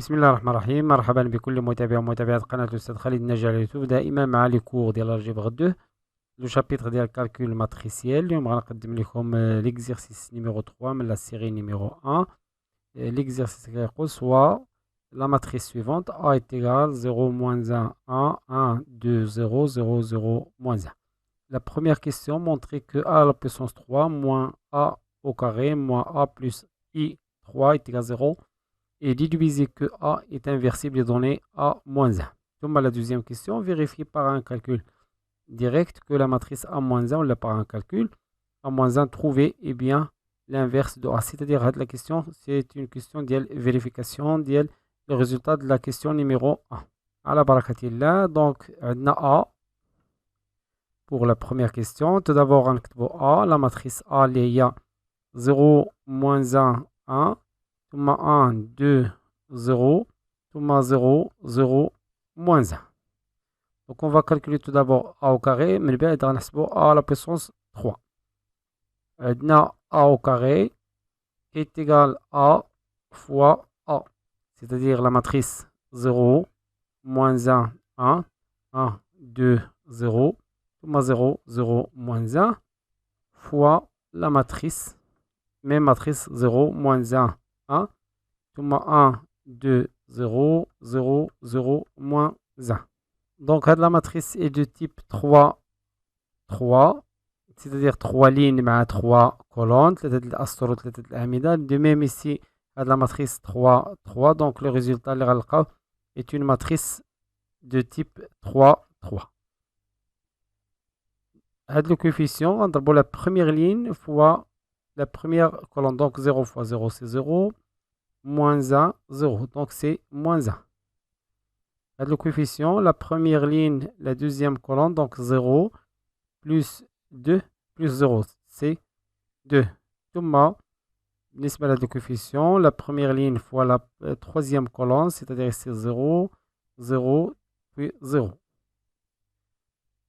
بسم الله الرحمن الرحيم. مرحبا بكل متابع ومتابعات قناة الأستاذ خالد الناجي على اليوتيوب، دائما مع لي كور ديال الجبر 2 لو شابيتر ديال الكالكول ماتريسيال. اليوم غنقدم لكم ليكزيرسيس نيميرو 3 من لا سيري نيميرو 1. ليكزيرسيس كيقول سوا la matrice suivante A est égale 0, moins 1, 1, 1, 2, 0, 0, 0, moins 1. La première question montrait que A à la puissance 3 moins A au carré moins A plus I3 est égal à 0 et déduisez que A est inversible et donnez A moins 1. Comme à la deuxième question, vérifiez par un calcul direct que la matrice A moins 1, on l'a par un calcul. A moins 1, trouvez bien l'inverse de A. C'est-à-dire la question, c'est une question de vérification de le résultat de la question numéro 1. À la barakatillah, donc on a A pour la première question. Tout d'abord, on a A, la matrice A, il y a 0, moins 1, 1. ثم 1, 2, 0, ثم 0, 0, moins 1. Donc on va calculer tout d'abord A au carré, mais bien A à la puissance 3. A au carré est égal à fois A, c'est-à-dire la matrice 0, moins 1, 1, 1, 2, 0, ثم 0, 0, moins 1, fois la matrice, même matrice 0, moins 1, 1, 1, 2, 0, 0, 0, moins 1. Donc, la matrice est de type 3, 3, c'est-à-dire 3 lignes mais 3 colonnes, de même ici, la matrice 3, 3, donc le résultat est une matrice de type 3, 3. Le coefficient, entre la première ligne fois la première colonne, donc 0 fois 0, c'est 0. Moins 1, 0. Donc, c'est moins 1. Le coefficient, la première ligne, la deuxième colonne, donc 0, plus 2, plus 0, c'est 2. Thumma, le coefficient, la première ligne fois la troisième colonne, c'est-à-dire c'est 0, 0, puis 0.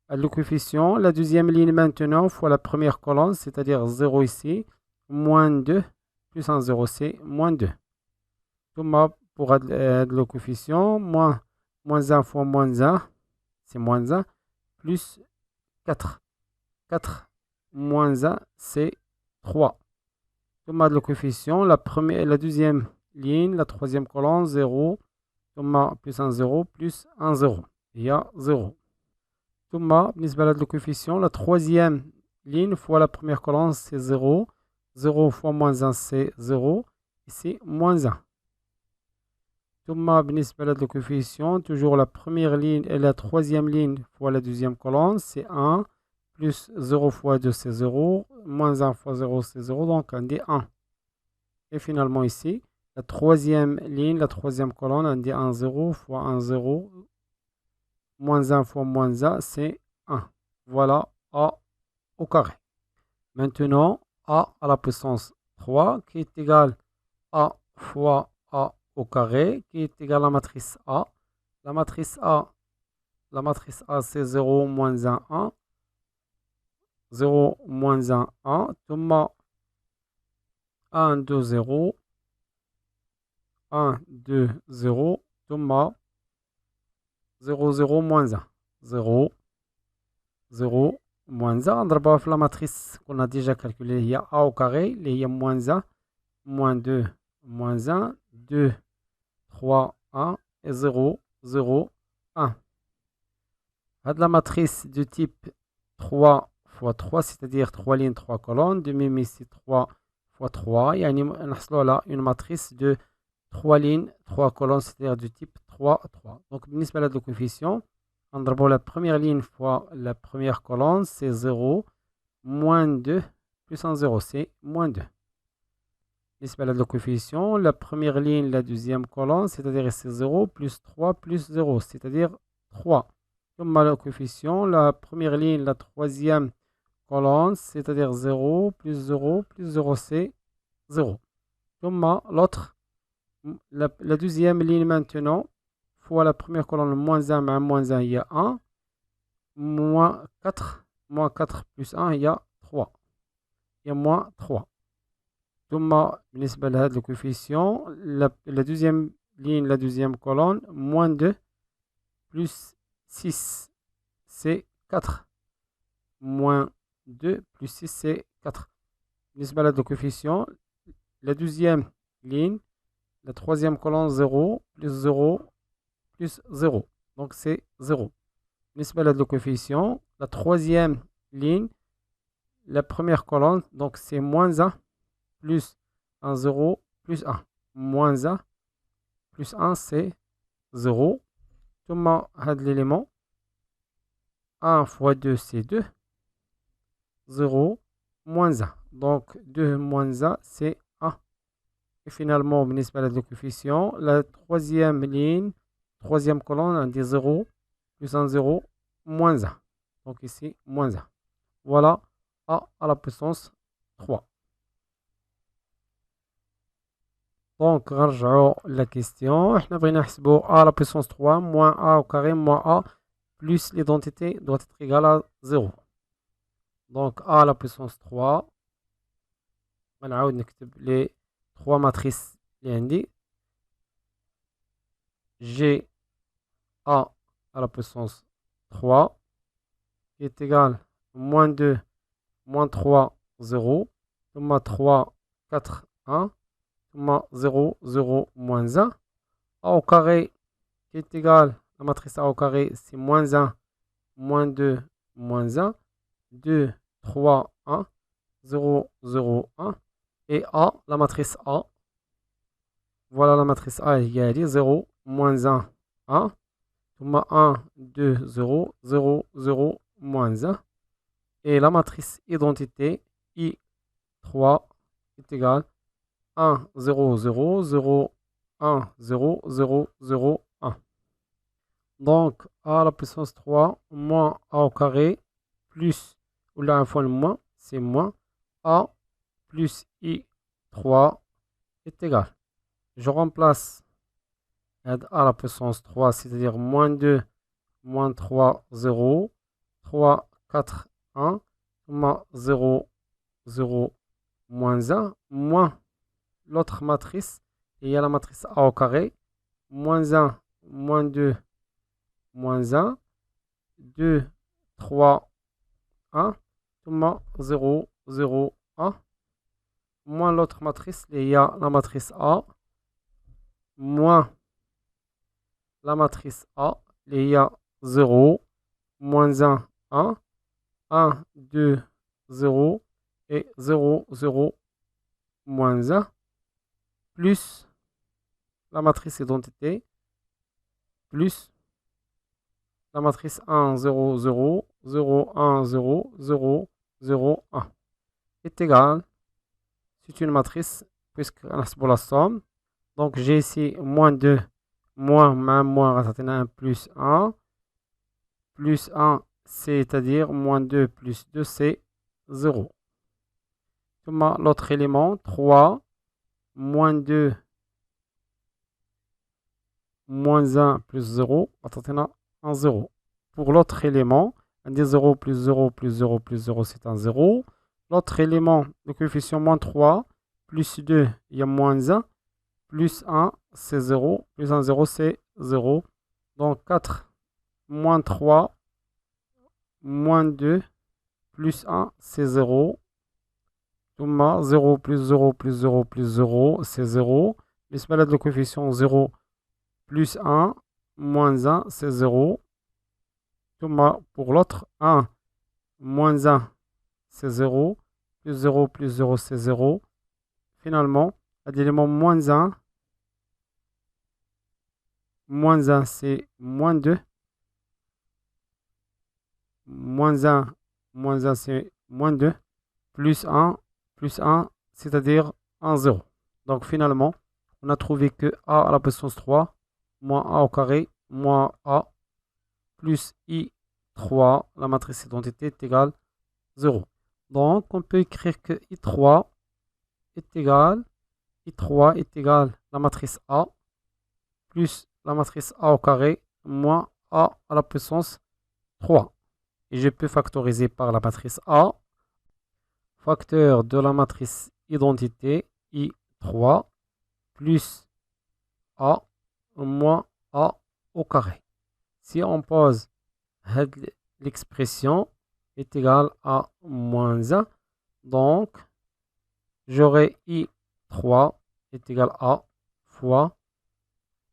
Le coefficient, la deuxième ligne maintenant fois la première colonne, c'est-à-dire 0 ici, moins 2, plus un 0, c'est moins 2. Pour le coefficient, moins 1 fois moins 1, c'est moins 1, plus 4. 4 moins 1, c'est 3. Le coefficient, la deuxième ligne, la troisième colonne, 0, plus un 0, plus un 0. Il y a 0. Le coefficient, la troisième ligne fois la première colonne, c'est 0. 0 fois moins 1, c'est 0. Ici, moins 1. Le coefficient, toujours la première ligne et la troisième ligne fois la deuxième colonne, c'est 1, plus 0 fois 2, c'est 0, moins 1 fois 0, c'est 0, donc on dit 1. Et finalement ici, la troisième ligne, la troisième colonne, on dit 1, 0 fois 1, 0, moins 1 fois moins 1, c'est 1. Voilà A au carré. Maintenant, A à la puissance 3 qui est égal à fois A au carré qui est égal à la matrice A. La matrice A, c'est 0, moins 1, 1. 0, moins 1, 1. ثم 1, 2, 0. 1, 2, 0. ثم 0, 0, moins 1. 0, 0, moins 1. نضربها في la matrice qu'on a déjà calculée. Il y a A au carré. Il y a moins 1, moins 2, moins 1, 2, 3, 1 et 0, 0, 1. La matrice de type 3 fois 3, c'est-à-dire 3 lignes, 3 colonnes. De même ici, 3 fois 3. يعني نحصلوا على une matrice de 3 lignes, 3 colonnes, c'est-à-dire du type 3, 3. Donc, بالنسبة لهذا coefficient, نضربوا la première ligne fois la première colonne, c'est 0, moins 2, plus un 0, c'est moins 2. بالنسبة لهذا coefficient, la première ligne, la deuxième colonne, c'est-à-dire c'est 0, plus 3, plus 0, c'est-à-dire 3. Comme le coefficient, la première ligne, la troisième colonne, c'est-à-dire 0, plus 0, plus 0, c'est 0. Comme l'autre, la deuxième ligne maintenant, fois la première colonne, moins 1, moins 1, il y a 1. Moins 4 plus 1, il y a 3. Il y a moins 3. ثم بالنسبة لهذا le coefficient, la deuxième ligne, la deuxième colonne, moins 2 plus 6, c'est 4. Moins 2 plus 6, c'est 4. بالنسبة لهذا الكوفيسيون, la deuxième ligne, la troisième colonne, 0 plus 0 plus 0. Donc c'est 0. بالنسبة لهذا الكوفيسيون, la troisième ligne, la première colonne, donc c'est moins 1 plus 1, 0 plus 1. Moins 1 plus 1, c'est 0. ثم هذا l'élément, 1 fois 2, c'est 2. 0 moins 1. Donc 2 moins 1, c'est 1. Et finalement, بالنسبة لهذا الكوفيسيون, la troisième ligne, troisième colonne, on dit 0 plus 1, 0 moins 1. Donc ici, moins 1. Voilà a à la puissance 3. Donc, غنرجعوا la question. احنا بغينا نحسبوا a à la puissance 3 moins a au carré moins a plus l'identité doit être égale à 0. Donc a à la puissance 3. غنعاود نكتب les 3 matrices اللي عندي. G a à la puissance 3 qui est égal moins 2 moins 3 0 ثم 3 4 1 ثم 0 0 moins 1 a au carré qui est égal, la matrice a au carré, c'est moins 1 moins 2 moins 1 2 3 1 0 0 1 et a, la matrice a, voilà la matrice a égale 0 moins 1 1 ثم 1 2 0 0 0 moins 1 et la matrice identité I3 est égale 1 0 0 0 1 0 0 0 1. Donc a à la puissance 3 moins a au carré plus, ou là un fois le moins, c'est moins a plus I3 est égal. Je remplace a à la puissance 3, c'est-à-dire moins 2 moins 3 0 3 4 1 0 0 moins 1 moins l'autre matrice, et il y a la matrice a au carré, moins 1 moins 2 moins 1 2 3 1 0 0 1 moins l'autre matrice, et il y a la matrice a moins la matrice a, et il y a 0 moins 1 1 1 2 0 et 0 0 moins 1 plus la matrice identité plus la matrice 1 0 0 0 1 0 0 0 1 est égal, c'est une matrice puisque on a pour la somme. Donc j'ai ici moins 2 moins moins 1 plus 1 plus 1, c'est-à-dire moins 2 plus 2, c'est 0. L'autre élément, 3 moins 2 moins 1 plus 0, un 0. Pour l'autre élément, on dit 0 plus 0 plus 0 plus 0, c'est un 0. L'autre élément, le coefficient moins 3 plus 2, il y a moins 1 plus 1, c'est 0. Plus 1, 0, c'est 0. Donc 4 moins 3 moins 2 plus 1, c'est 0. 0 plus 0 plus 0 plus 0, c'est 0. Le coefficient 0 plus 1 moins 1, c'est 0. Pour l'autre, 1 moins 1, c'est 0. Plus 0 plus 0, c'est 0. Finalement, l'élément moins 1, c'est moins 2. Moins 1, c'est moins 2. Plus 1, c'est-à-dire 1, 0. Donc finalement, on a trouvé que a à la puissance 3, moins a au carré, moins a, plus I3, la matrice identité, est égale 0. Donc on peut écrire que I3 est égal, la matrice A, plus la matrice A au carré, moins a à la puissance 3. Et je peux factoriser par la matrice A. Facteur de la matrice identité I3 plus A moins A au carré. Si on pose l'expression est égale à moins 1, donc j'aurai I3 est égal à fois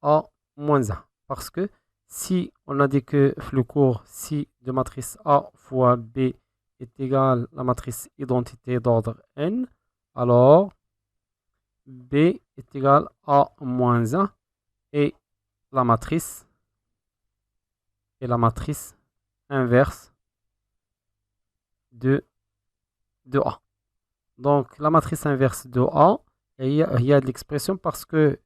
A moins 1. Parce que si on a dit que le cours si de matrice A fois B est égal à la matrice identité d'ordre n, alors B est égal à moins 1 et la matrice inverse de A. Donc la matrice inverse de A, il y a de l'expression parce que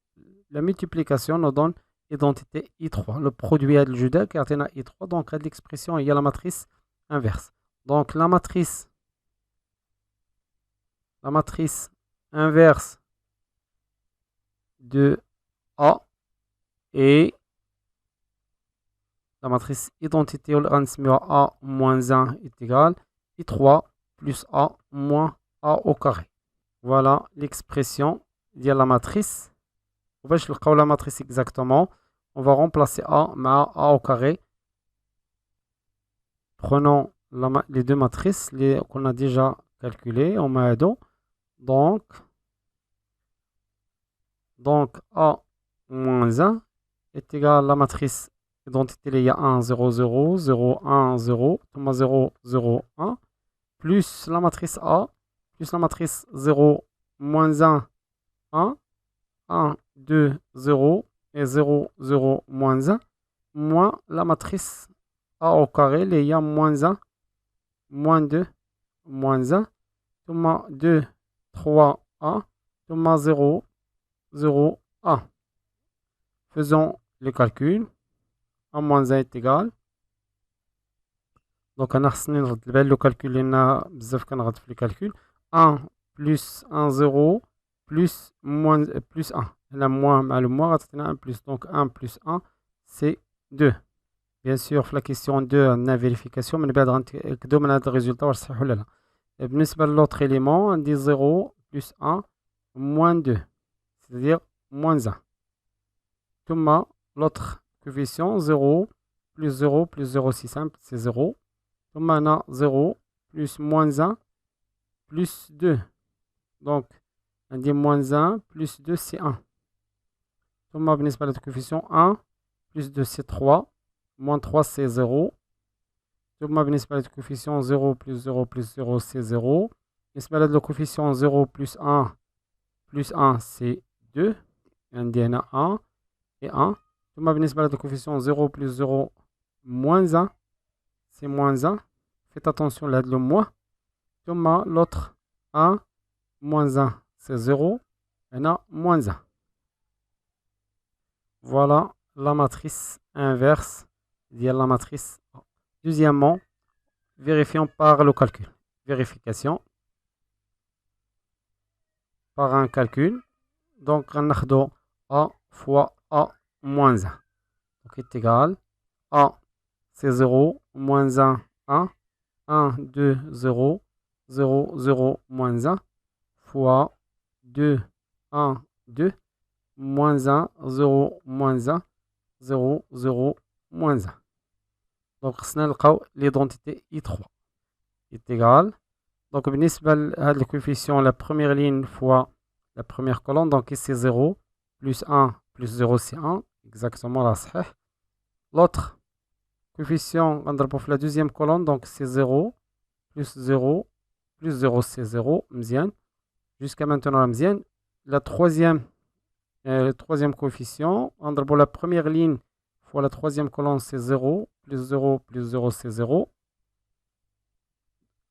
la multiplication nous donne identité I3. Le produit algébrique est I3, donc il y a de l'expression, il y a la matrice inverse. Donc la matrice inverse de A et la matrice identité A moins 1 est égale I3 plus A moins A au carré. Voilà l'expression de la matrice. On va chercher la matrice exactement. On va remplacer A par A au carré. Prenons les deux matrices qu'on a déjà calculées en maado. Donc A moins 1 est égal à la matrice identité, il y a 1, 0, 0, 0, 1, 0, 0, 0, 1, plus la matrice A, plus la matrice 0, moins 1, 1, 1, 2, 0, et 0, 0, moins 1, moins la matrice A au carré, il y a moins 1, moins 2, moins 1, 2, 3, 1, 0, 0, 1. Faisons le calcul. A moins 1 est égal. Donc, on a le calcul, le calcul. 1 plus 1, 0, plus 1. La moins, le moins, 1 plus. Donc, 1 plus 1, c'est 2. Bien sûr, la question 2, on a vérification, mais on a le résultat. Et l'autre élément, on dit 0 plus 1, moins 2. C'est-à-dire moins 1. L'autre coefficient 0 plus 0 plus 0, c'est simple, c'est 0. Donc on a 0 plus moins 1 plus 2. Donc on dit moins 1 plus 2 c'est 1. Donc on a le coefficient 1 plus 2 c'est 3. Moins 3 c'est 0. Donc on a le coefficient 0 plus 0 plus 0 c'est 0. Le coefficient 0 plus 1 c'est 2. On dit 1 et 1. ثم بالنسبة لهذا coefficient 0 plus 0 moins 1 c'est moins 1. Faites attention là le moins. ثم l'autre 1 moins 1 c'est 0. Et là moins 1. Voilà la matrice inverse de la matrice A. Deuxièmement, vérifions par le calcul. Vérification par un calcul. Donc on a A fois A moins 1. Donc est égal A c'est 0, moins 1, 1, 1, 2, 0, 0, 0, moins 1, fois 2, 1, 2, moins 1, 0, moins 1, 0, 0, moins 1. Donc on a l'identité I3 est égal. Donc le coefficient, la première ligne fois la première colonne, donc ici 0, plus 1, plus 0 c'est 1, exactement la sahih. L'autre coefficient, on a la deuxième colonne, donc c'est 0, plus 0, plus 0 c'est 0, mzien. Jusqu'à maintenant la mzien. Le troisième coefficient, on a la première ligne fois la troisième colonne, c'est 0, plus 0, plus 0 c'est 0.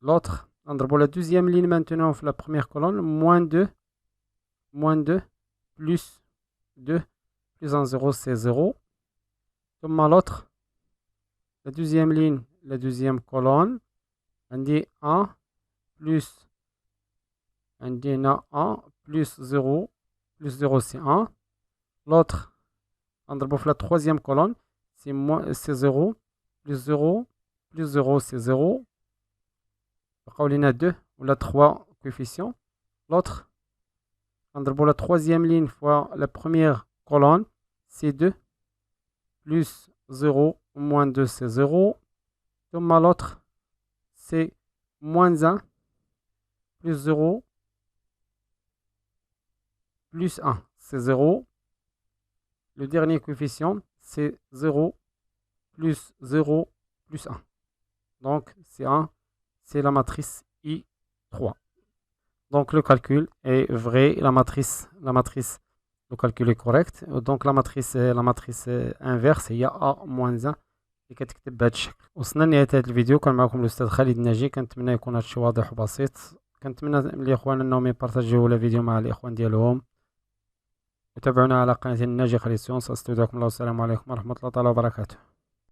L'autre, on a la deuxième ligne maintenant la première colonne, moins 2, plus 2, plus 1, 0 c'est 0. Comme l'autre, la deuxième ligne, la deuxième colonne, on dit 1 plus, on dit 1 plus 0, plus 0 c'est 1. L'autre, on a la troisième colonne, c'est 0, plus 0, plus 0 c'est 0. On a 2 ou la 3 coefficients. L'autre, on a la troisième ligne fois la première colonne, c'est 2. Plus 0 moins 2, c'est 0. L'autre, c'est moins 1 plus 0 plus 1, c'est 0. Le dernier coefficient, c'est 0 plus 0 plus 1. Donc, c'est 1, c'est la matrice I3. Donc, le calcul est vrai. La matrice, le calcul est correct. Donc, la matrice inverse هي A moins 1 اللي كتكتب بهذا الشكل. وصلنا لنهاية هذا الفيديو. كان معكم الأستاذ خالد الناجي. كنتمنى يكون هذا الشيء واضح وبسيط. كنتمنى الإخوان أنهم يبارطاجيو الفيديو مع الإخوان ديالهم. وتابعونا على قناة الناجي خالد سيونس. أستودعكم الله والسلام عليكم ورحمة الله تعالى وبركاته.